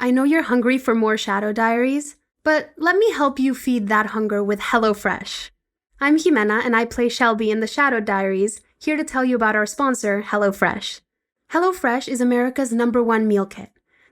I know you're hungry for more Shadow Diaries, but let me help you feed that hunger with HelloFresh. I'm Jimena, and I play Shelby in the Shadow Diaries, here to tell you about our sponsor, HelloFresh. HelloFresh is America's #1 meal kit,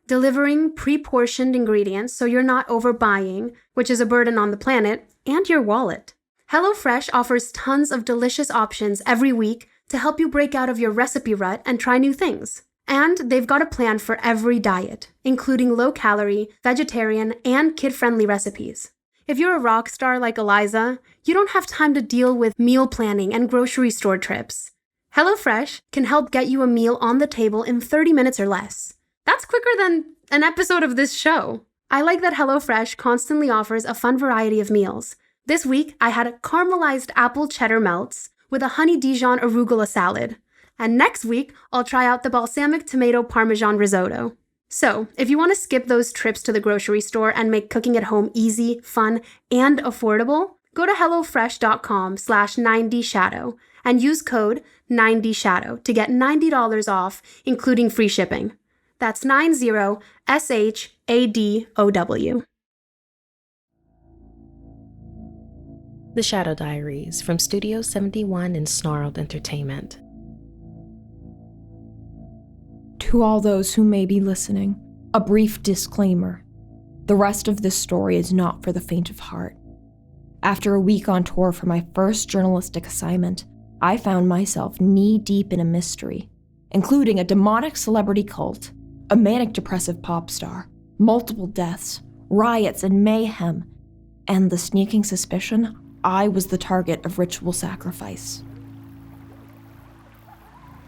delivering pre-portioned ingredients so you're not overbuying, which is a burden on the planet, and your wallet. HelloFresh offers tons of delicious options every week to help you break out of your recipe rut and try new things. And they've got a plan for every diet, including low-calorie, vegetarian, and kid-friendly recipes. If you're a rock star like Eliza, you don't have time to deal with meal planning and grocery store trips. HelloFresh can help get you a meal on the table in 30 minutes or less. That's quicker than an episode of this show. I like that HelloFresh constantly offers a fun variety of meals. This week, I had caramelized apple cheddar melts with a honey Dijon arugula salad. And next week, I'll try out the balsamic tomato parmesan risotto. So, if you want to skip those trips to the grocery store and make cooking at home easy, fun, and affordable, go to hellofresh.com/90shadow and use code 90shadow to get $90 off, including free shipping. That's 90SHADOW. The Shadow Diaries from Studio 71 and Snarled Entertainment. To all those who may be listening, a brief disclaimer. The rest of this story is not for the faint of heart. After a week on tour for my first journalistic assignment, I found myself knee-deep in a mystery, including a demonic celebrity cult, a manic-depressive pop star, multiple deaths, riots, and mayhem, and the sneaking suspicion I was the target of ritual sacrifice.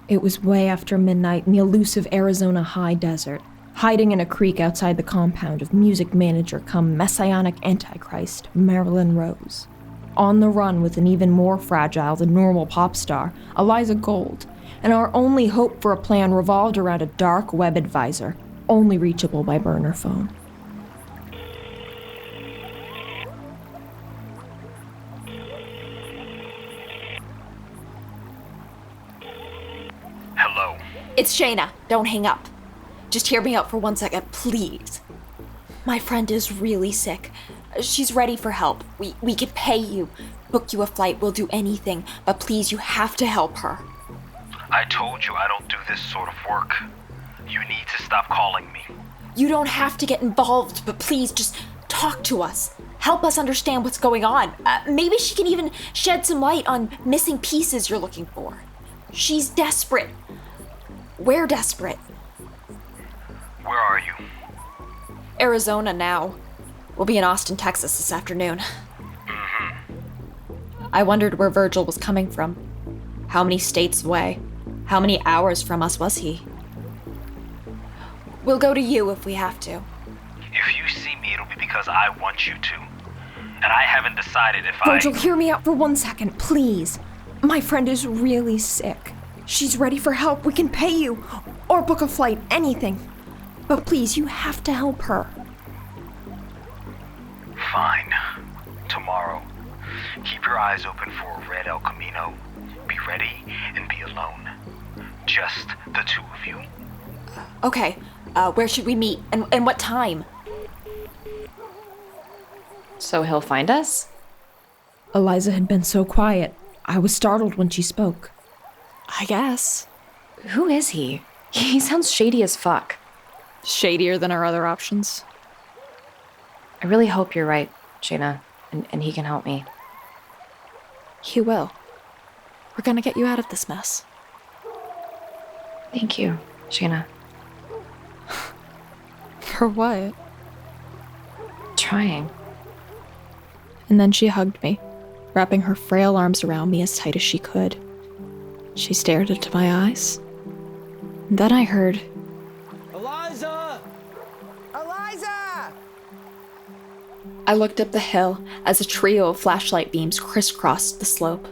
It was way after midnight in the elusive Arizona high desert, hiding in a creek outside the compound of music manager cum messianic antichrist Marilyn Rose. On the run with an even more fragile than normal pop star, Eliza Gold, and our only hope for a plan revolved around a dark web advisor, only reachable by burner phone. Hello. It's Shana. Don't hang up. Just hear me out for 1 second, please. My friend is really sick. She's ready for help. We can pay you, book you a flight, we'll do anything, but please, you have to help her. I told you I don't do this sort of work. You need to stop calling me. You don't have to get involved, but please, just talk to us. Help us understand what's going on. Maybe she can even shed some light on missing pieces you're looking for. She's desperate. We're desperate. Where are you? Arizona now. We'll be in Austin, Texas this afternoon. I wondered where Virgil was coming from. How many states away? How many hours from us was he? We'll go to you if we have to. If you see me, it'll be because I want you to. And I haven't decided if Virgil, hear me out for 1 second, please. My friend is really sick. She's ready for help. We can pay you. Or book a flight, anything. But please, you have to help her. Fine. Tomorrow. Keep your eyes open for a red El Camino. Be ready and be alone. Just the two of you. Okay, where should we meet? And what time? So he'll find us? Eliza had been so quiet. I was startled when she spoke. I guess. Who is he? He sounds shady as fuck. Shadier than our other options. I really hope you're right, Shana, and he can help me. He will. We're gonna get you out of this mess. Thank you, Shana. For what? Trying. And then she hugged me, wrapping her frail arms around me as tight as she could. She stared into my eyes. And then I heard, Eliza! Eliza! I looked up the hill as a trio of flashlight beams crisscrossed the slope.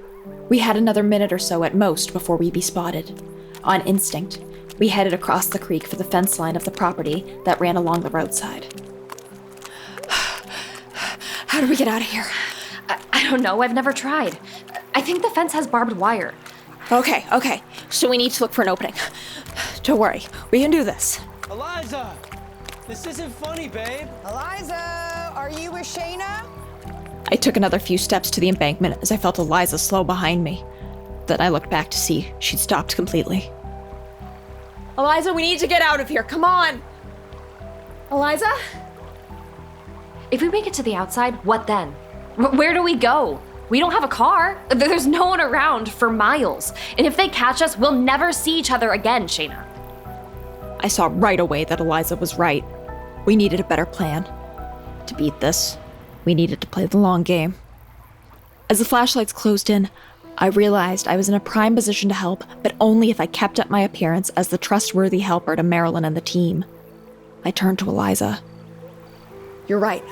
We had another minute or so at most before we'd be spotted. On instinct, we headed across the creek for the fence line of the property that ran along the roadside. How do we get out of here? I don't know, I've never tried. I think the fence has barbed wire. Okay. So we need to look for an opening. Don't worry, we can do this. Eliza! This isn't funny, babe. Eliza, are you with Shana? I took another few steps to the embankment as I felt Eliza slow behind me. Then I looked back to see she'd stopped completely. Eliza, we need to get out of here. Come on. Eliza? If we make it to the outside, what then? Where do we go? We don't have a car. There's no one around for miles. And if they catch us, we'll never see each other again, Shana. I saw right away that Eliza was right. We needed a better plan. To beat this, we needed to play the long game. As the flashlights closed in, I realized I was in a prime position to help, but only if I kept up my appearance as the trustworthy helper to Madelaine and the team. I turned to Eliza. You're right.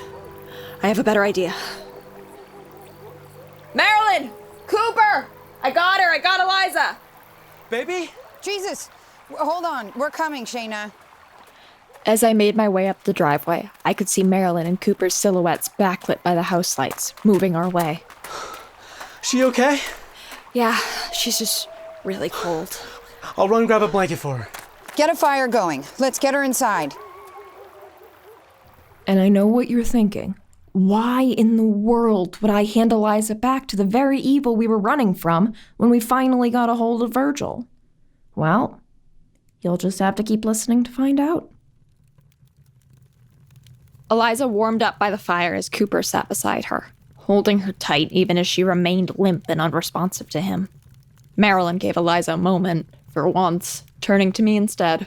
I have a better idea. Madelaine! Cooper! I got her! I got Eliza! Baby? Jesus, hold on. We're coming, Shana. As I made my way up the driveway, I could see Madelaine and Cooper's silhouettes backlit by the house lights, moving our way. She okay? Yeah, she's just really cold. I'll run grab a blanket for her. Get a fire going. Let's get her inside. And I know what you're thinking. Why in the world would I hand Eliza back to the very evil we were running from when we finally got a hold of Virgil? Well, you'll just have to keep listening to find out. Eliza warmed up by the fire as Cooper sat beside her, holding her tight even as she remained limp and unresponsive to him. Madelaine gave Eliza a moment, for once, turning to me instead.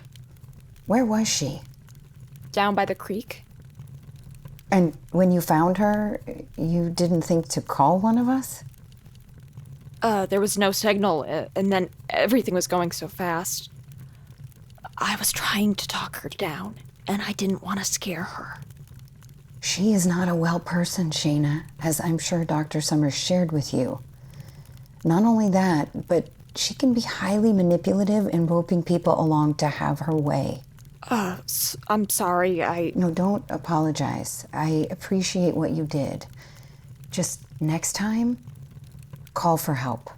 Where was she? Down by the creek. And when you found her, you didn't think to call one of us? There was no signal, and then everything was going so fast. I was trying to talk her down, and I didn't want to scare her. She is not a well person, Shana, as I'm sure Dr. Summers shared with you. Not only that, but she can be highly manipulative in roping people along to have her way. I'm sorry, No, don't apologize. I appreciate what you did. Just next time, call for help.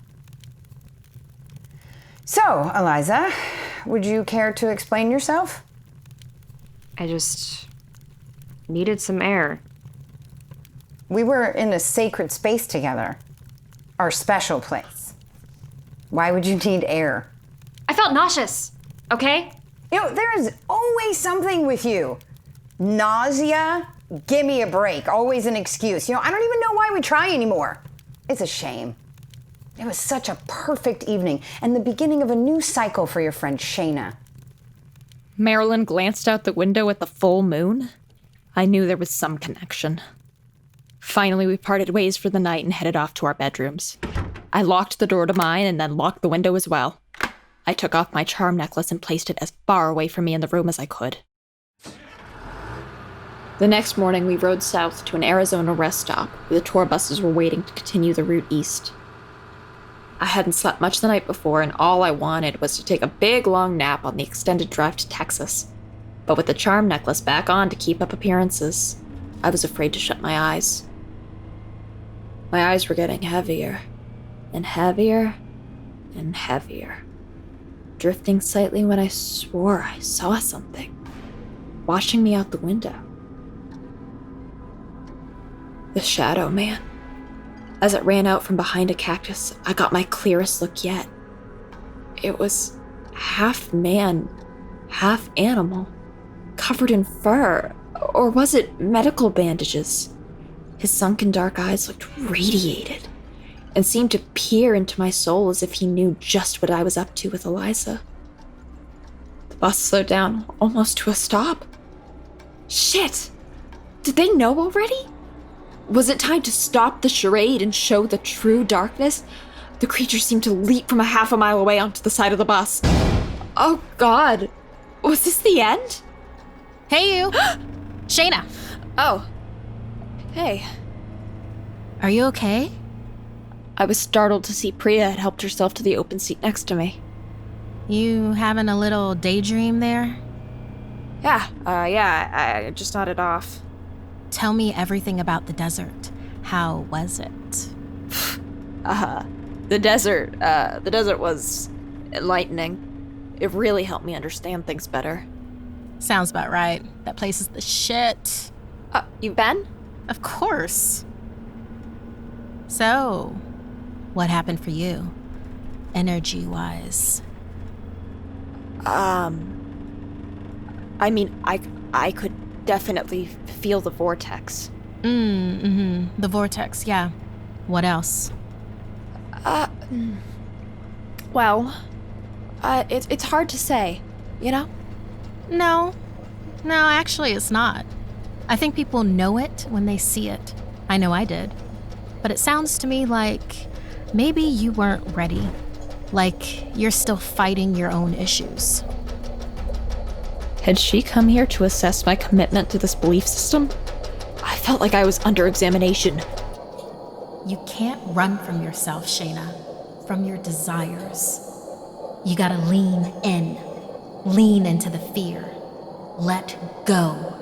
So, Eliza, would you care to explain yourself? I just needed some air. We were in a sacred space together. Our special place. Why would you need air? I felt nauseous, okay? You know, there is always something with you. Nausea? Give me a break. Always an excuse. You know, I don't even know why we try anymore. It's a shame. It was such a perfect evening and the beginning of a new cycle for your friend Shana. Madelaine glanced out the window at the full moon. I knew there was some connection. Finally, we parted ways for the night and headed off to our bedrooms. I locked the door to mine and then locked the window as well. I took off my charm necklace and placed it as far away from me in the room as I could. The next morning, we rode south to an Arizona rest stop where the tour buses were waiting to continue the route east. I hadn't slept much the night before, and all I wanted was to take a big, long nap on the extended drive to Texas. But with the charm necklace back on to keep up appearances, I was afraid to shut my eyes. My eyes were getting heavier, and heavier, and heavier. Drifting slightly when I swore I saw something, watching me out the window. The shadow man. As it ran out from behind a cactus, I got my clearest look yet. It was half man, half animal, covered in fur, or was it medical bandages? His sunken dark eyes looked radiated and seemed to peer into my soul as if he knew just what I was up to with Eliza. The bus slowed down almost to a stop. Shit! Did they know already? Was it time to stop the charade and show the true darkness? The creature seemed to leap from a half a mile away onto the side of the bus. Oh God, was this the end? Hey you! Shana! Oh. Hey. Are you okay? I was startled to see Priya had helped herself to the open seat next to me. You having a little daydream there? Yeah, I just nodded off. Tell me everything about the desert. How was it? The desert was enlightening. It really helped me understand things better. Sounds about right. That place is the shit. You've been? Of course. So, what happened for you? Energy-wise? I mean, I could definitely feel the vortex. The vortex, yeah. What else? Well, it's hard to say, you know? No, actually it's not. I think people know it when they see it. I know I did. But it sounds to me like maybe you weren't ready. Like you're still fighting your own issues. Had she come here to assess my commitment to this belief system? I felt like I was under examination. You can't run from yourself, Shana. From your desires. You gotta lean in. Lean into the fear. Let go.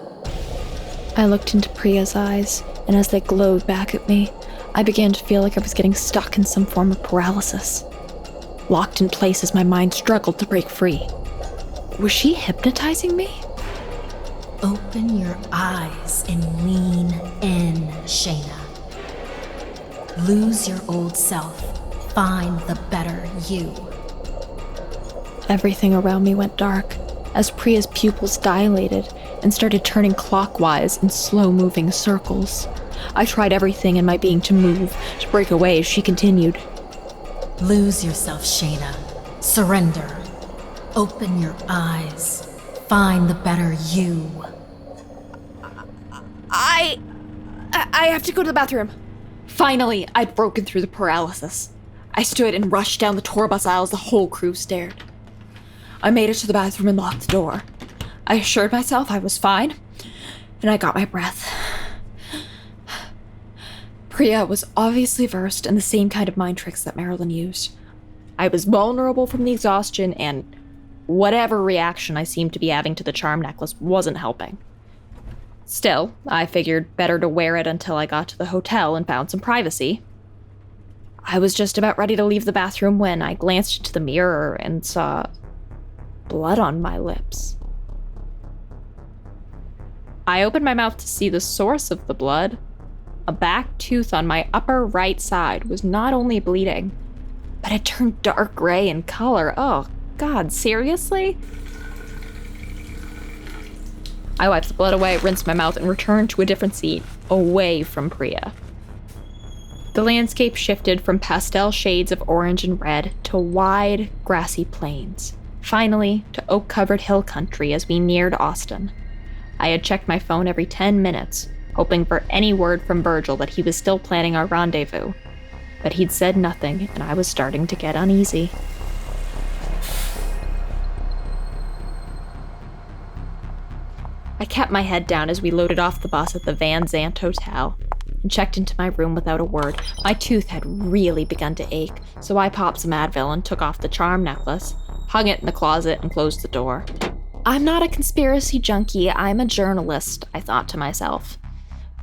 I looked into Priya's eyes, and as they glowed back at me, I began to feel like I was getting stuck in some form of paralysis. Locked in place as my mind struggled to break free. Was she hypnotizing me? Open your eyes and lean in, Shana. Lose your old self. Find the better you. Everything around me went dark as Priya's pupils dilated and started turning clockwise in slow-moving circles. I tried everything in my being to move, to break away as she continued. Lose yourself, Shana. Surrender. Open your eyes. Find the better you. I have to go to the bathroom. Finally, I'd broken through the paralysis. I stood and rushed down the tour bus aisle as the whole crew stared. I made it to the bathroom and locked the door. I assured myself I was fine, and I got my breath. Priya was obviously versed in the same kind of mind tricks that Madelaine used. I was vulnerable from the exhaustion, and whatever reaction I seemed to be having to the charm necklace wasn't helping. Still, I figured better to wear it until I got to the hotel and found some privacy. I was just about ready to leave the bathroom when I glanced into the mirror and saw blood on my lips. I opened my mouth to see the source of the blood. A back tooth on my upper right side was not only bleeding, but it turned dark gray in color. Oh, God, seriously? I wiped the blood away, rinsed my mouth, and returned to a different seat, away from Priya. The landscape shifted from pastel shades of orange and red to wide, grassy plains, finally to oak-covered hill country as we neared Austin. I had checked my phone every 10 minutes, hoping for any word from Virgil that he was still planning our rendezvous. But he'd said nothing, and I was starting to get uneasy. I kept my head down as we loaded off the bus at the Van Zandt Hotel and checked into my room without a word. My tooth had really begun to ache, so I popped some Advil and took off the charm necklace, hung it in the closet, and closed the door. I'm not a conspiracy junkie, I'm a journalist, I thought to myself.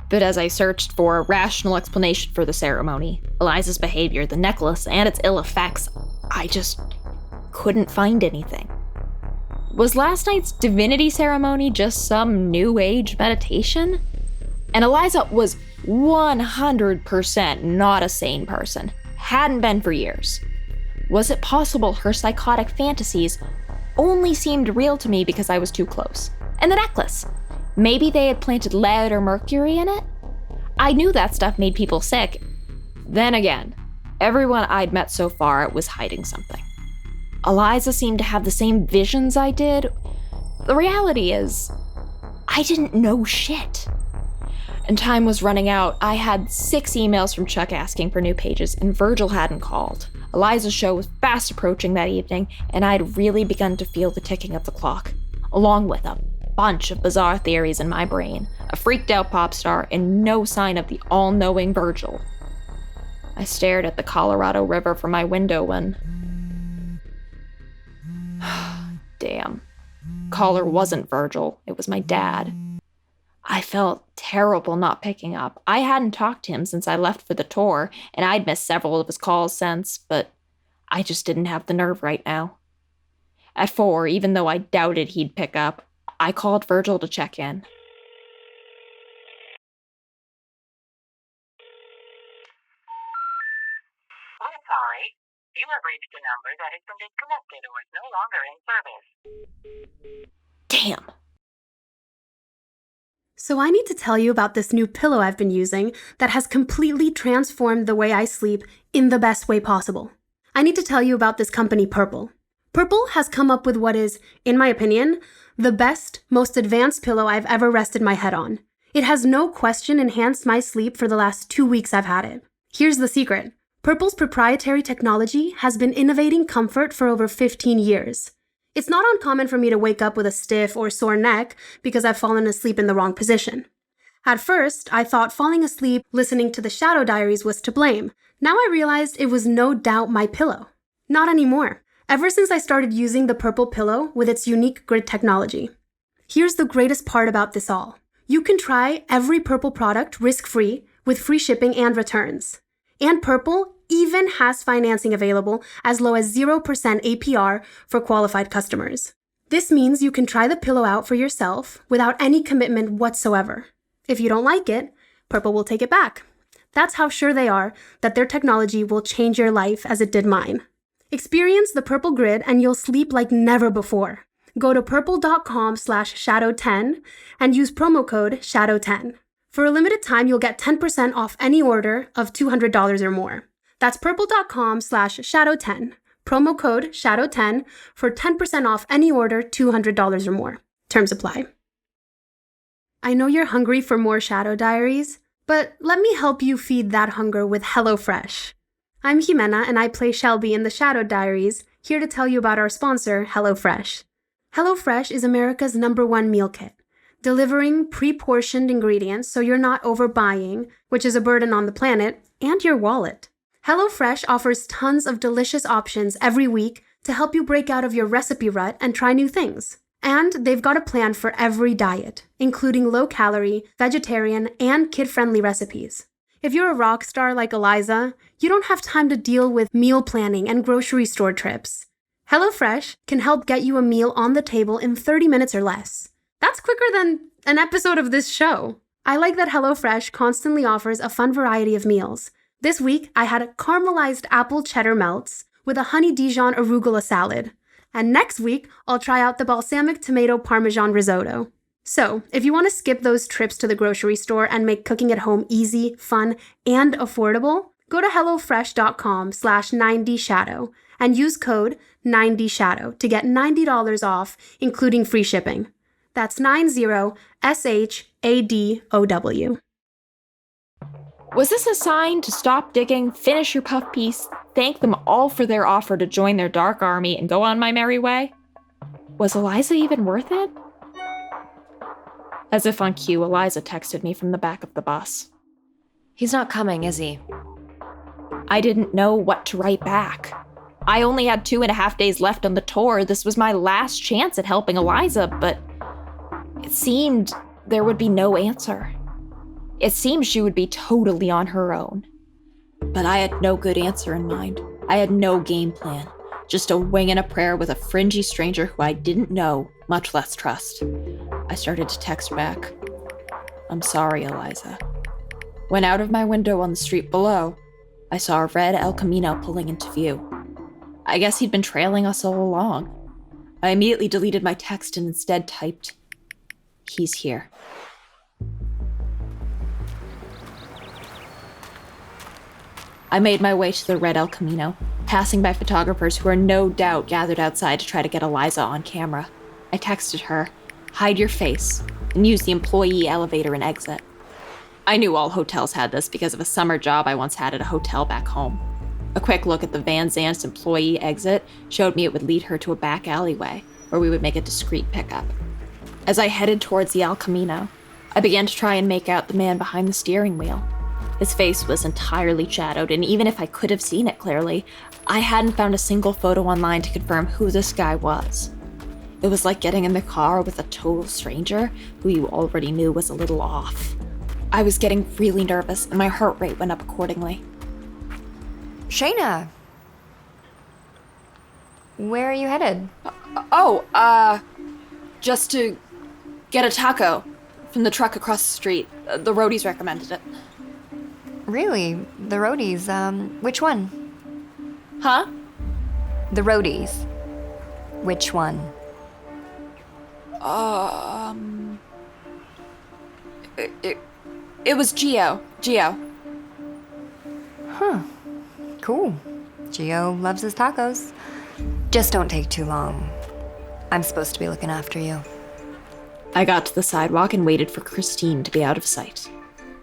But as I searched for a rational explanation for the ceremony, Eliza's behavior, the necklace, and its ill effects, I just couldn't find anything. Was last night's divinity ceremony just some new age meditation? And Eliza was 100% not a sane person. Hadn't been for years. Was it possible her psychotic fantasies only seemed real to me because I was too close? And the necklace? Maybe they had planted lead or mercury in it? I knew that stuff made people sick. Then again, everyone I'd met so far was hiding something. Eliza seemed to have the same visions I did. The reality is, I didn't know shit. And time was running out. I had 6 emails from Chuck asking for new pages, and Virgil hadn't called. Eliza's show was fast approaching that evening, and I'd really begun to feel the ticking of the clock, along with a bunch of bizarre theories in my brain, a freaked-out pop star, and no sign of the all-knowing Virgil. I stared at the Colorado River from my window when... Damn. Caller wasn't Virgil, it was my dad. I felt terrible not picking up. I hadn't talked to him since I left for the tour, and I'd missed several of his calls since, but I just didn't have the nerve right now. At 4, even though I doubted he'd pick up, I called Virgil to check in. I'm sorry. You have reached a number that has been disconnected or is no longer in service. Damn. So I need to tell you about this new pillow I've been using that has completely transformed the way I sleep in the best way possible. I need to tell you about this company, Purple. Purple has come up with what is, in my opinion, the best, most advanced pillow I've ever rested my head on. It has no question enhanced my sleep for the last 2 weeks I've had it. Here's the secret. Purple's proprietary technology has been innovating comfort for over 15 years. It's not uncommon for me to wake up with a stiff or sore neck because I've fallen asleep in the wrong position. At first, I thought falling asleep listening to the Shadow Diaries was to blame. Now I realized it was no doubt my pillow. Not anymore. Ever since I started using the Purple pillow with its unique grid technology. Here's the greatest part about this all. You can try every Purple product risk-free with free shipping and returns. And Purple even has financing available as low as 0% APR for qualified customers. This means you can try the pillow out for yourself without any commitment whatsoever. If you don't like it, Purple will take it back. That's how sure they are that their technology will change your life as it did mine. Experience the Purple grid and you'll sleep like never before. Go to purple.com/shadow10 and use promo code shadow10. For a limited time, you'll get 10% off any order of $200 or more. That's purple.com/shadow10. Promo code shadow10 for 10% off any order $200 or more. Terms apply. I know you're hungry for more Shadow Diaries, but let me help you feed that hunger with HelloFresh. I'm Jimena and I play Shelby in the Shadow Diaries, here to tell you about our sponsor, HelloFresh. HelloFresh is America's #1 meal kit, delivering pre-portioned ingredients so you're not overbuying, which is a burden on the planet, and your wallet. HelloFresh offers tons of delicious options every week to help you break out of your recipe rut and try new things. And they've got a plan for every diet, including low-calorie, vegetarian, and kid-friendly recipes. If you're a rock star like Eliza, you don't have time to deal with meal planning and grocery store trips. HelloFresh can help get you a meal on the table in 30 minutes or less. That's quicker than an episode of this show. I like that HelloFresh constantly offers a fun variety of meals. This week, I had a caramelized apple cheddar melts with a honey Dijon arugula salad. And next week, I'll try out the balsamic tomato parmesan risotto. So, if you want to skip those trips to the grocery store and make cooking at home easy, fun, and affordable, go to hellofresh.com/90shadow and use code 90shadow to get $90 off, including free shipping. That's 90SHADOW. Was this a sign to stop digging, finish your puff piece, thank them all for their offer to join their dark army, and go on my merry way? Was Eliza even worth it? As if on cue, Eliza texted me from the back of the bus. He's not coming, is he? I didn't know what to write back. I only had 2.5 days left on the tour. This was my last chance at helping Eliza, but it seemed there would be no answer. It seemed she would be totally on her own. But I had no good answer in mind. I had no game plan. Just a wing and a prayer with a fringy stranger who I didn't know, much less trust. I started to text back. I'm sorry, Eliza. When out of my window on the street below, I saw a red El Camino pulling into view. I guess he'd been trailing us all along. I immediately deleted my text and instead typed, "He's here." I made my way to the red El Camino, passing by photographers who are no doubt gathered outside to try to get Eliza on camera. I texted her, "Hide your face," and use the employee elevator and exit. I knew all hotels had this because of a summer job I once had at a hotel back home. A quick look at the Van Zandt's employee exit showed me it would lead her to a back alleyway, where we would make a discreet pickup. As I headed towards the El Camino, I began to try and make out the man behind the steering wheel. His face was entirely shadowed, and even if I could have seen it clearly, I hadn't found a single photo online to confirm who this guy was. It was like getting in the car with a total stranger who you already knew was a little off. I was getting really nervous, and my heart rate went up accordingly. Shana! Where are you headed? Just to Get a taco from the truck across the street. The roadies recommended it. Really? The roadies, which one? Huh? The roadies. Which one? It was Gio. Huh. Cool. Gio loves his tacos. Just don't take too long. I'm supposed to be looking after you. I got to the sidewalk and waited for Christine to be out of sight.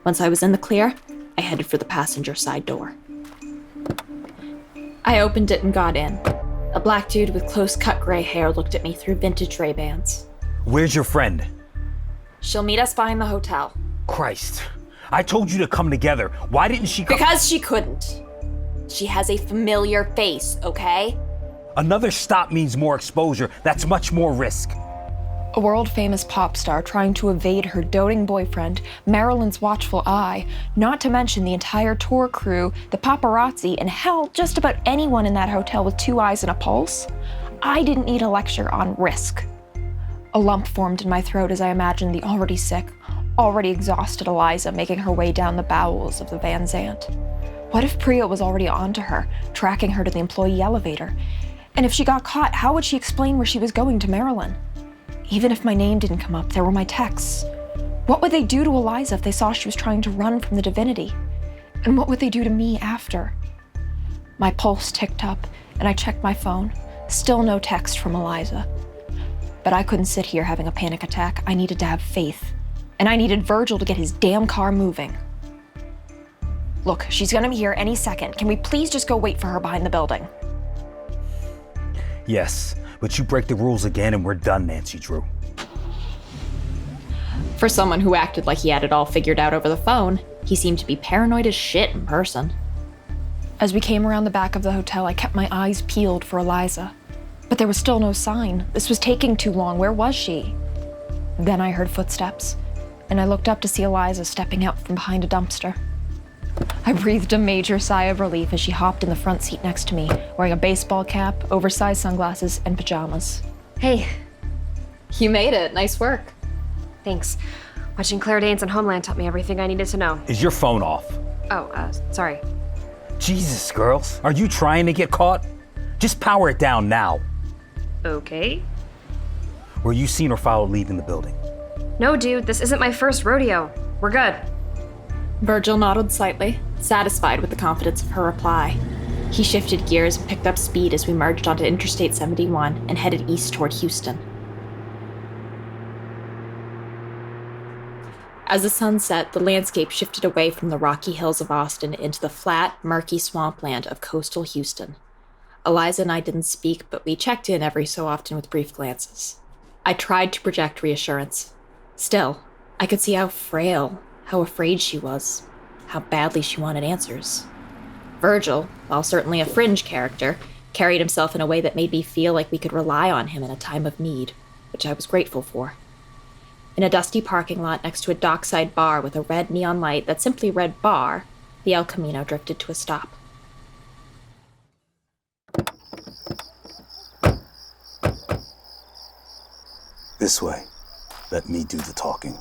Once I was in the clear, I headed for the passenger side door. I opened it and got in. A black dude with close-cut gray hair looked at me through vintage Ray-Bans. Where's your friend? She'll meet us behind the hotel. Christ. I told you to come together. Why didn't she come? Because she couldn't. She has a familiar face, okay? Another stop means more exposure. That's much more risk. A world-famous pop star trying to evade her doting boyfriend, Marilyn's watchful eye, not to mention the entire tour crew, the paparazzi, and hell, just about anyone in that hotel with 2 eyes and a pulse. I didn't need a lecture on risk. A lump formed in my throat as I imagined the already sick, already exhausted Eliza making her way down the bowels of the Van Zandt. What if Priya was already onto her, tracking her to the employee elevator? And if she got caught, how would she explain where she was going to Marilyn? Even if my name didn't come up, there were my texts. What would they do to Eliza if they saw she was trying to run from the Divinity? And what would they do to me after? My pulse ticked up, and I checked my phone. Still no text from Eliza. But I couldn't sit here having a panic attack. I needed to have faith. And I needed Virgil to get his damn car moving. Look, she's gonna be here any second. Can we please just go wait for her behind the building? Yes, but you break the rules again and we're done, Nancy Drew. For someone who acted like he had it all figured out over the phone, he seemed to be paranoid as shit in person. As we came around the back of the hotel, I kept my eyes peeled for Eliza. But there was still no sign. This was taking too long. Where was she? Then I heard footsteps, and I looked up to see Eliza stepping out from behind a dumpster. I breathed a major sigh of relief as she hopped in the front seat next to me, wearing a baseball cap, oversized sunglasses, and pajamas. Hey. You made it. Nice work. Thanks. Watching Claire Danes on Homeland taught me everything I needed to know. Is your phone off? Oh, sorry. Jesus, girls. Are you trying to get caught? Just power it down now. Okay. Were you seen or followed leaving the building? No, dude, this isn't my first rodeo. We're good. Virgil nodded slightly, satisfied with the confidence of her reply. He shifted gears and picked up speed as we merged onto Interstate 71 and headed east toward Houston. As the sun set, the landscape shifted away from the rocky hills of Austin into the flat, murky swampland of coastal Houston. Eliza and I didn't speak, but we checked in every so often with brief glances. I tried to project reassurance. Still, I could see how frail, how afraid she was, how badly she wanted answers. Virgil, while certainly a fringe character, carried himself in a way that made me feel like we could rely on him in a time of need, which I was grateful for. In a dusty parking lot next to a dockside bar with a red neon light that simply read bar, the El Camino drifted to a stop. This way. Let me do the talking.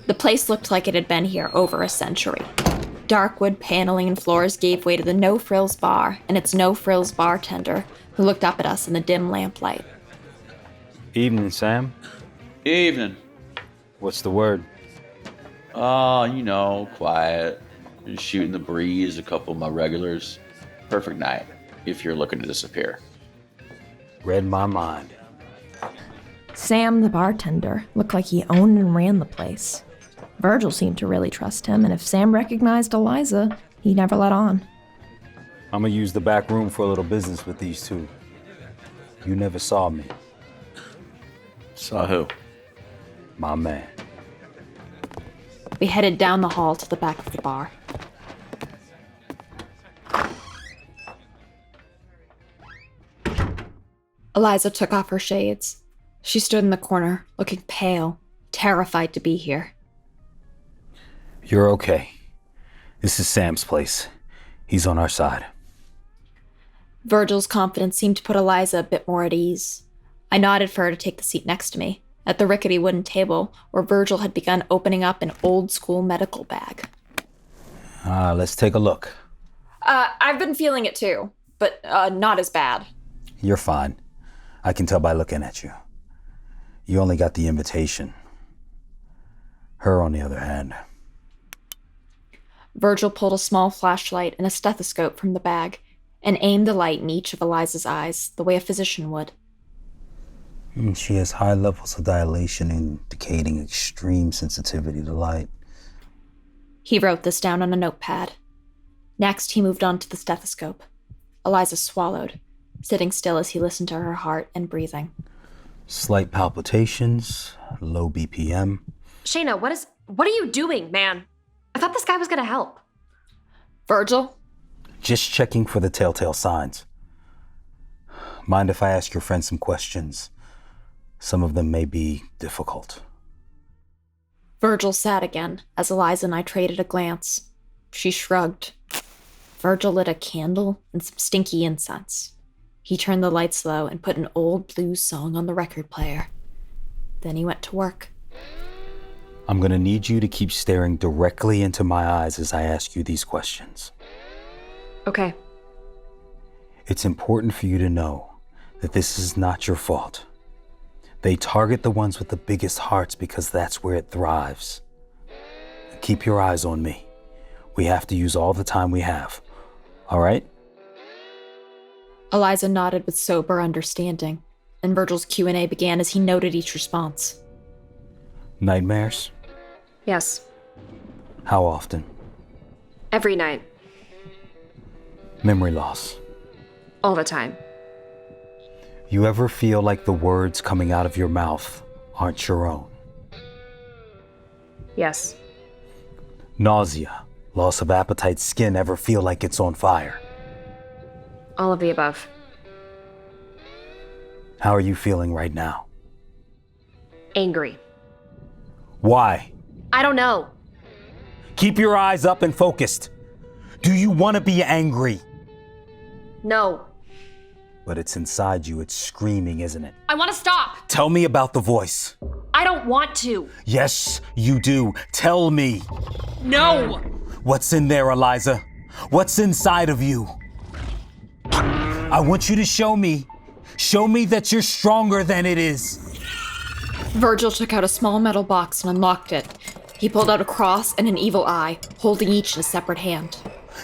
The place looked like it had been here over a century. Dark wood paneling and floors gave way to the no-frills bar and its no-frills bartender, who looked up at us in the dim lamplight. Evening, Sam. Evening. What's the word? Quiet. Just shooting the breeze, a couple of my regulars. Perfect night, if you're looking to disappear. Read my mind. Sam, the bartender, looked like he owned and ran the place. Virgil seemed to really trust him, and if Sam recognized Eliza, he never let on. I'm gonna use the back room for a little business with these two. You never saw me. Saw who? My man. We headed down the hall to the back of the bar. Eliza took off her shades. She stood in the corner, looking pale, terrified to be here. You're okay. This is Sam's place. He's on our side. Virgil's confidence seemed to put Eliza a bit more at ease. I nodded for her to take the seat next to me, at the rickety wooden table where Virgil had begun opening up an old-school medical bag. Let's take a look. I've been feeling it too, but not as bad. You're fine. I can tell by looking at you. You only got the invitation. Her, on the other hand. Virgil pulled a small flashlight and a stethoscope from the bag and aimed the light in each of Eliza's eyes, the way a physician would. She has high levels of dilation indicating extreme sensitivity to light. He wrote this down on a notepad. Next, he moved on to the stethoscope. Eliza swallowed, sitting still as he listened to her heart and breathing. Slight palpitations, low BPM. Shana, what are you doing, man? I thought this guy was gonna help. Virgil? Just checking for the telltale signs. Mind if I ask your friend some questions? Some of them may be difficult. Virgil sat again as Eliza and I traded a glance. She shrugged. Virgil lit a candle and some stinky incense. He turned the lights low and put an old blues song on the record player. Then he went to work. I'm gonna need you to keep staring directly into my eyes as I ask you these questions. Okay. It's important for you to know that this is not your fault. They target the ones with the biggest hearts because that's where it thrives. Keep your eyes on me. We have to use all the time we have. All right? Eliza nodded with sober understanding, and Virgil's Q&A began as he noted each response. Nightmares? Yes. How often? Every night. Memory loss? All the time. You ever feel like the words coming out of your mouth aren't your own? Yes. Nausea, loss of appetite, skin ever feel like it's on fire? All of the above. How are you feeling right now? Angry. Why? I don't know. Keep your eyes up and focused. Do you want to be angry? No. But it's inside you, it's screaming, isn't it? I want to stop. Tell me about the voice. I don't want to. Yes, you do. Tell me. No. What's in there, Eliza? What's inside of you? I want you to show me. Show me that you're stronger than it is. Virgil took out a small metal box and unlocked it. He pulled out a cross and an evil eye, holding each in a separate hand.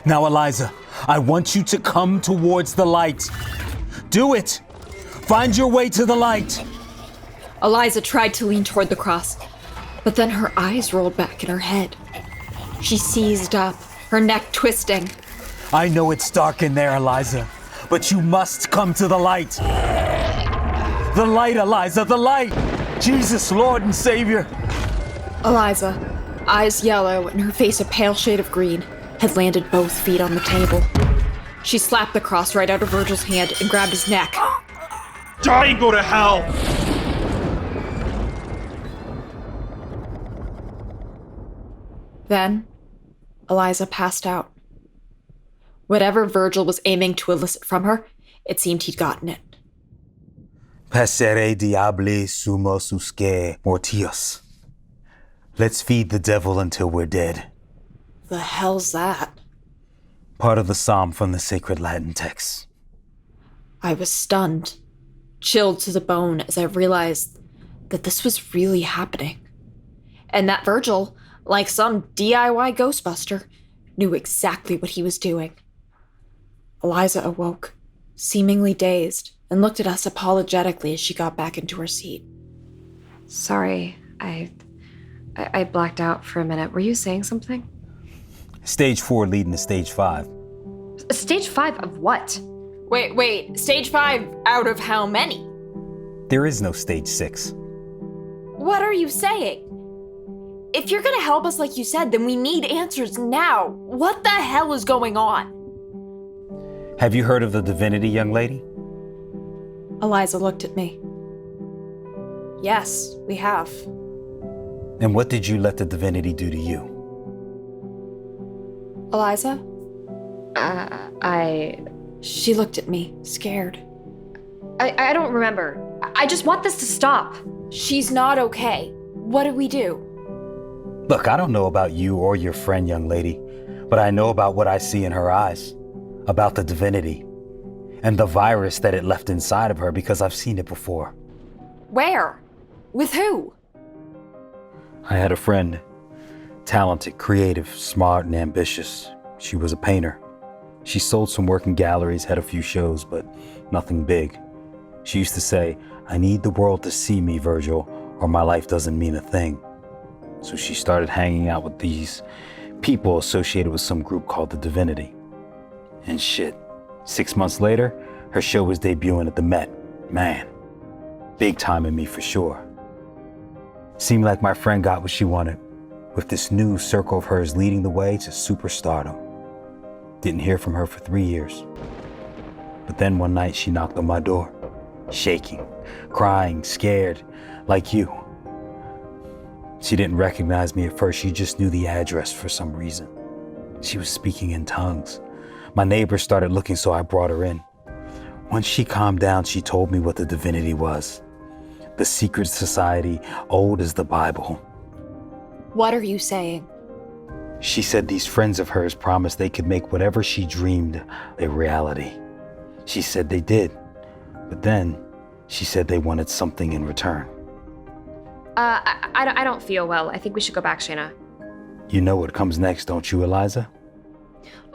Now, Eliza, I want you to come towards the light. Do it! Find your way to the light! Eliza tried to lean toward the cross, but then her eyes rolled back in her head. She seized up, her neck twisting. I know it's dark in there, Eliza, but you must come to the light. The light, Eliza, the light! Jesus, Lord and Savior! Eliza, eyes yellow and her face a pale shade of green, had landed both feet on the table. She slapped the cross right out of Virgil's hand and grabbed his neck. Die and go to hell! Then, Eliza passed out. Whatever Virgil was aiming to elicit from her, it seemed he'd gotten it. Passere diabli sumos usque mortius. Let's feed the devil until we're dead. The hell's that? Part of the psalm from the sacred Latin text. I was stunned, chilled to the bone as I realized that this was really happening. And that Virgil, like some DIY Ghostbuster, knew exactly what he was doing. Eliza awoke, seemingly dazed, and looked at us apologetically as she got back into her seat. Sorry, I blacked out for a minute. Were you saying something? Stage 4 leading to stage 5. Stage 5 of what? Wait, stage 5 out of how many? There is no stage 6. What are you saying? If you're gonna help us like you said, then we need answers now. What the hell is going on? Have you heard of the Divinity, young lady? Eliza looked at me. Yes, we have. And what did you let the Divinity do to you? Eliza, She looked at me, scared. I don't remember. I just want this to stop. She's not okay. What do we do? Look, I don't know about you or your friend, young lady, but I know about what I see in her eyes, about the divinity, and the virus that it left inside of her because I've seen it before. Where? With who? I had a friend, talented, creative, smart, and ambitious. She was a painter. She sold some work in galleries, had a few shows, but nothing big. She used to say, "I need the world to see me, Virgil, or my life doesn't mean a thing." So she started hanging out with these people associated with some group called the Divinity. And shit, 6 months later, her show was debuting at the Met. Man, big time in me for sure. Seemed like my friend got what she wanted, with this new circle of hers leading the way to superstardom. Didn't hear from her for 3 years. But then one night she knocked on my door, shaking, crying, scared, like you. She didn't recognize me at first, she just knew the address for some reason. She was speaking in tongues. My neighbors started looking, so I brought her in. Once she calmed down, she told me what the Divinity was. The secret society, old as the Bible. What are you saying? She said these friends of hers promised they could make whatever she dreamed a reality. She said they did, but then she said they wanted something in return. I don't feel well. I think we should go back, Shana. You know what comes next, don't you, Eliza?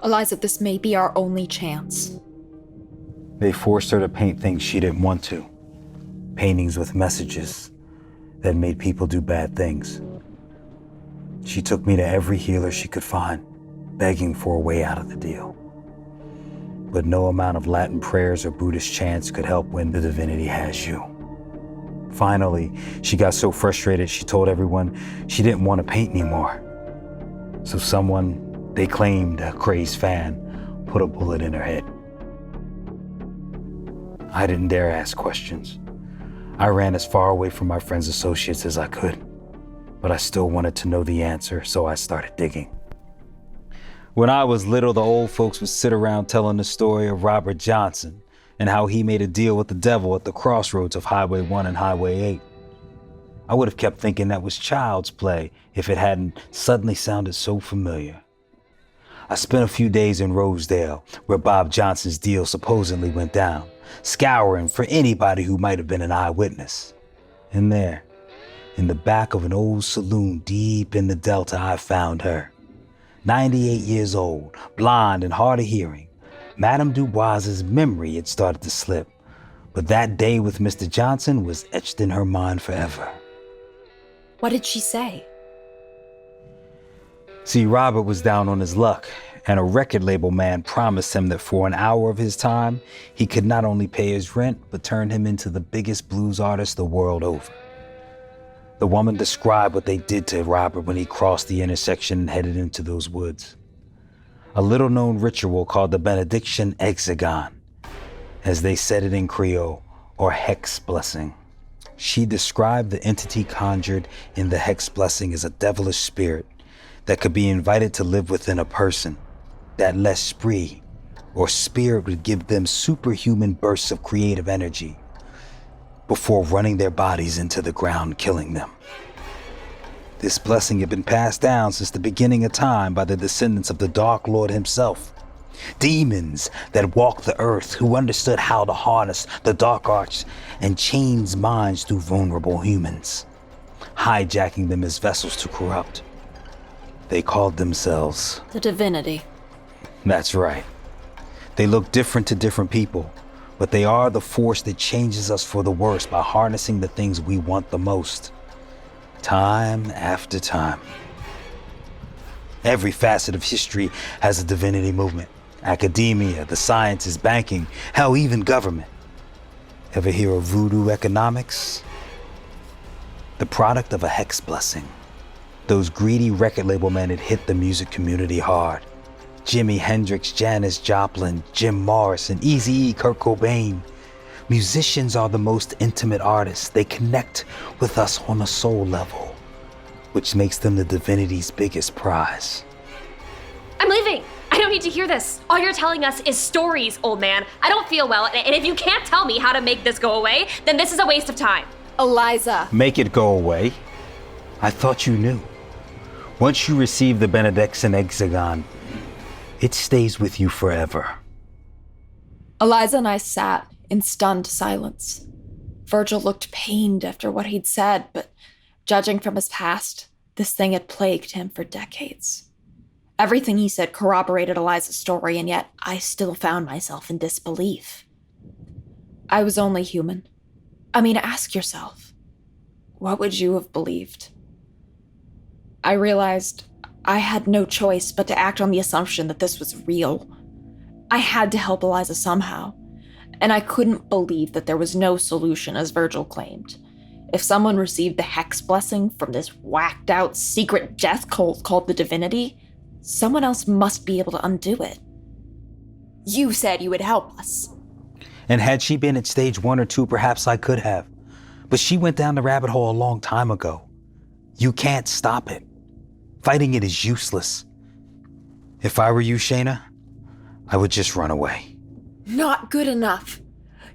Eliza, this may be our only chance. They forced her to paint things she didn't want to. Paintings with messages that made people do bad things. She took me to every healer she could find, begging for a way out of the deal. But no amount of Latin prayers or Buddhist chants could help when the Divinity has you. Finally, she got so frustrated she told everyone she didn't want to paint anymore. So someone they claimed a crazed fan put a bullet in her head. I didn't dare ask questions. I ran as far away from my friend's associates as I could, but I still wanted to know the answer, so I started digging. When I was little, the old folks would sit around telling the story of Robert Johnson and how he made a deal with the devil at the crossroads of Highway 1 and Highway 8. I would have kept thinking that was child's play if it hadn't suddenly sounded so familiar. I spent a few days in Rosedale, where Bob Johnson's deal supposedly went down, scouring for anybody who might have been an eyewitness. And there, in the back of an old saloon deep in the Delta, I found her. 98 years old, blonde and hard of hearing. Madame Dubois's memory had started to slip, but that day with Mr. Johnson was etched in her mind forever. What did she say? See, Robert was down on his luck, and a record label man promised him that for an hour of his time, he could not only pay his rent, but turn him into the biggest blues artist the world over. The woman described what they did to Robert when he crossed the intersection and headed into those woods. A little-known ritual called the Benediction Hexagon, as they said it in Creole, or hex blessing. She described the entity conjured in the hex blessing as a devilish spirit that could be invited to live within a person. That l'esprit, or spirit, would give them superhuman bursts of creative energy before running their bodies into the ground, killing them. This blessing had been passed down since the beginning of time by the descendants of the Dark Lord himself. Demons that walked the earth, who understood how to harness the dark arts and change minds through vulnerable humans, hijacking them as vessels to corrupt. They called themselves the Divinity. That's right. They look different to different people, but they are the force that changes us for the worse by harnessing the things we want the most. Time after time. Every facet of history has a divinity movement. Academia, the sciences, banking, hell, even government. Ever hear of voodoo economics? The product of a hex blessing. Those greedy record label men had hit the music community hard. Jimi Hendrix, Janis Joplin, Jim Morrison, Eazy-E, Kurt Cobain. Musicians are the most intimate artists. They connect with us on a soul level, which makes them the Divinity's biggest prize. I'm leaving. I don't need to hear this. All you're telling us is stories, old man. I don't feel well, and if you can't tell me how to make this go away, then this is a waste of time. Eliza. Make it go away? I thought you knew. Once you receive the Benedictine hexagon, it stays with you forever. Eliza and I sat in stunned silence. Virgil looked pained after what he'd said, but judging from his past, this thing had plagued him for decades. Everything he said corroborated Eliza's story, and yet I still found myself in disbelief. I was only human. I mean, ask yourself, what would you have believed? I realized I had no choice but to act on the assumption that this was real. I had to help Eliza somehow, and I couldn't believe that there was no solution, as Virgil claimed. If someone received the hex blessing from this whacked-out secret death cult called the Divinity, someone else must be able to undo it. You said you would help us. And had she been at stage 1 or 2, perhaps I could have. But she went down the rabbit hole a long time ago. You can't stop it. Fighting it is useless. If I were you, Shana, I would just run away. Not good enough.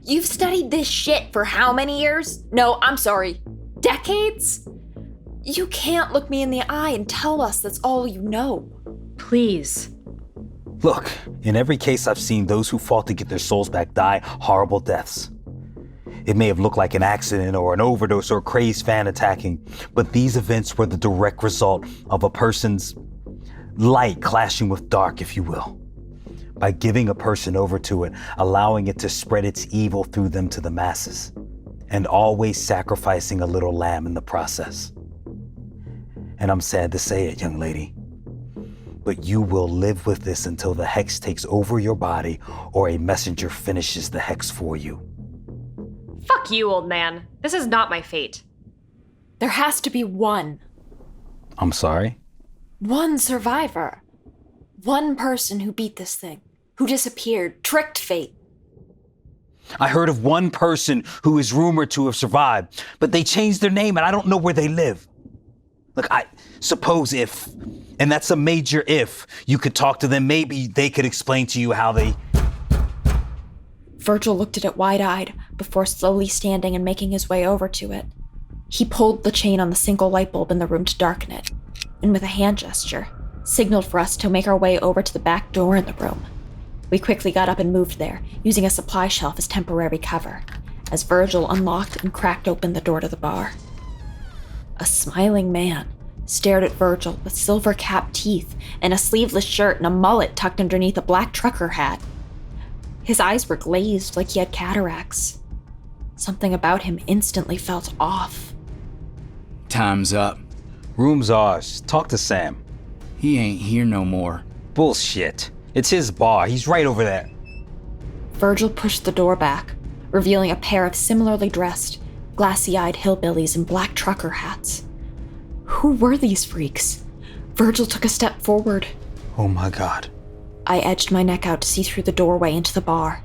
You've studied this shit for how many years? No, I'm sorry. Decades? You can't look me in the eye and tell us that's all you know. Please. Look, in every case I've seen, those who fought to get their souls back die horrible deaths. It may have looked like an accident or an overdose or a crazed fan attacking, but these events were the direct result of a person's light clashing with dark, if you will. By giving a person over to it, allowing it to spread its evil through them to the masses, and always sacrificing a little lamb in the process. And I'm sad to say it, young lady, but you will live with this until the hex takes over your body or a messenger finishes the hex for you. Fuck you, old man. This is not my fate. There has to be one. I'm sorry? One survivor. One person who beat this thing, who disappeared, tricked fate. I heard of one person who is rumored to have survived, but they changed their name and I don't know where they live. Look, I suppose if, and that's a major if, you could talk to them, maybe they could explain to you how they... Virgil looked at it wide-eyed before slowly standing and making his way over to it. He pulled the chain on the single light bulb in the room to darken it, and with a hand gesture, signaled for us to make our way over to the back door in the room. We quickly got up and moved there, using a supply shelf as temporary cover, as Virgil unlocked and cracked open the door to the bar. A smiling man stared at Virgil with silver-capped teeth and a sleeveless shirt and a mullet tucked underneath a black trucker hat. His eyes were glazed like he had cataracts. Something about him instantly felt off. Time's up. Room's ours. Talk to Sam. He ain't here no more. Bullshit. It's his bar. He's right over there. Virgil pushed the door back, revealing a pair of similarly dressed, glassy-eyed hillbillies in black trucker hats. Who were these freaks? Virgil took a step forward. Oh my God. I edged my neck out to see through the doorway into the bar.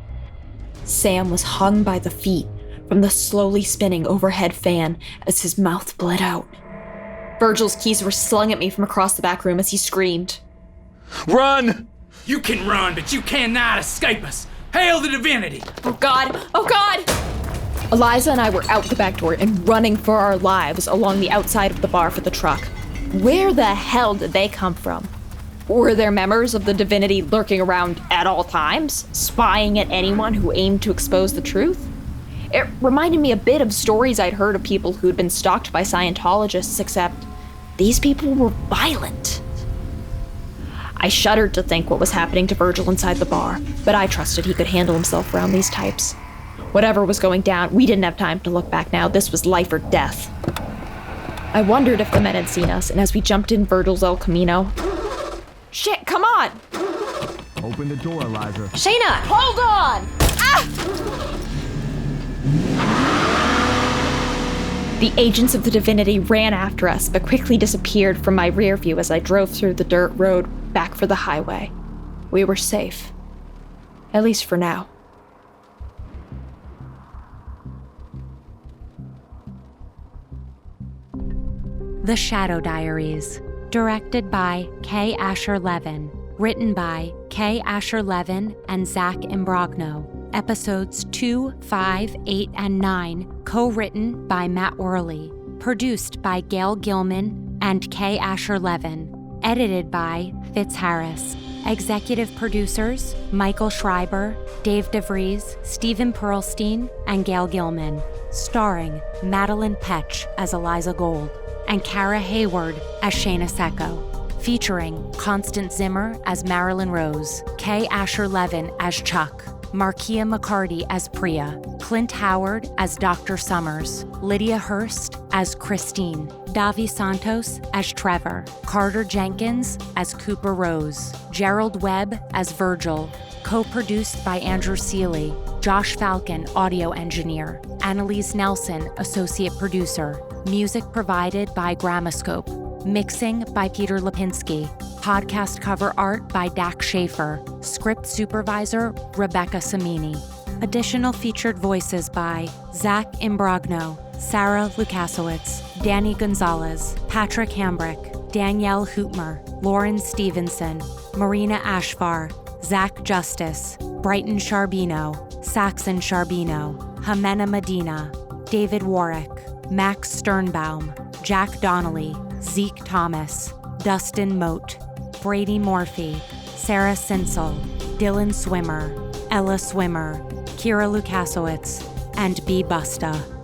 Sam was hung by the feet from the slowly spinning overhead fan as his mouth bled out. Virgil's keys were slung at me from across the back room as he screamed. Run! You can run, but you cannot escape us. Hail the Divinity! Oh God! Oh God! Eliza and I were out the back door and running for our lives along the outside of the bar for the truck. Where the hell did they come from? Were there members of the Divinity lurking around at all times, spying at anyone who aimed to expose the truth? It reminded me a bit of stories I'd heard of people who'd been stalked by Scientologists, except these people were violent. I shuddered to think what was happening to Virgil inside the bar, but I trusted he could handle himself around these types. Whatever was going down, we didn't have time to look back now. This was life or death. I wondered if the men had seen us, and as we jumped in Virgil's El Camino... Shit, come on! Open the door, Eliza. Shana! Hold on! Ah! The agents of the Divinity ran after us, but quickly disappeared from my rear view as I drove through the dirt road back for the highway. We were safe. At least for now. The Shadow Diaries, directed by K. Asher Levin, written by Kay Asher-Levin and Zach Imbrogno. Episodes 2, 5, 8, and 9 co-written by Matt Worley. Produced by Gail Gilman and Kay Asher-Levin. Edited by Fitz Harris. Executive producers Michael Schreiber, Dave DeVries, Stephen Pearlstein, and Gail Gilman. Starring Madelaine Petsch as Eliza Gold and Kara Hayward as Shana Secco. Featuring Constance Zimmer as Marilyn Rose, Kay Asher-Levin as Chuck, Markia McCarty as Priya, Clint Howard as Dr. Summers, Lydia Hurst as Christine, Davi Santos as Trevor, Carter Jenkins as Cooper Rose, Gerald Webb as Virgil, co-produced by Andrew Seeley, Josh Falcon, audio engineer, Annalise Nelson, associate producer, music provided by Gramoscope, mixing by Peter Lipinski, podcast cover art by Dak Schaefer, script supervisor Rebecca Samini. Additional featured voices by Zach Imbrogno, Sarah Lukasiewicz, Danny Gonzalez, Patrick Hambrick, Danielle Hootmer, Lauren Stevenson, Marina Ashfar, Zach Justice, Brighton Charbino, Saxon Charbino, Jimena Medina, David Warwick, Max Sternbaum, Jack Donnelly, Zeke Thomas, Dustin Moat, Brady Morphy, Sarah Sinsel, Dylan Swimmer, Ella Swimmer, Kira Lukasiewicz, and B. Busta.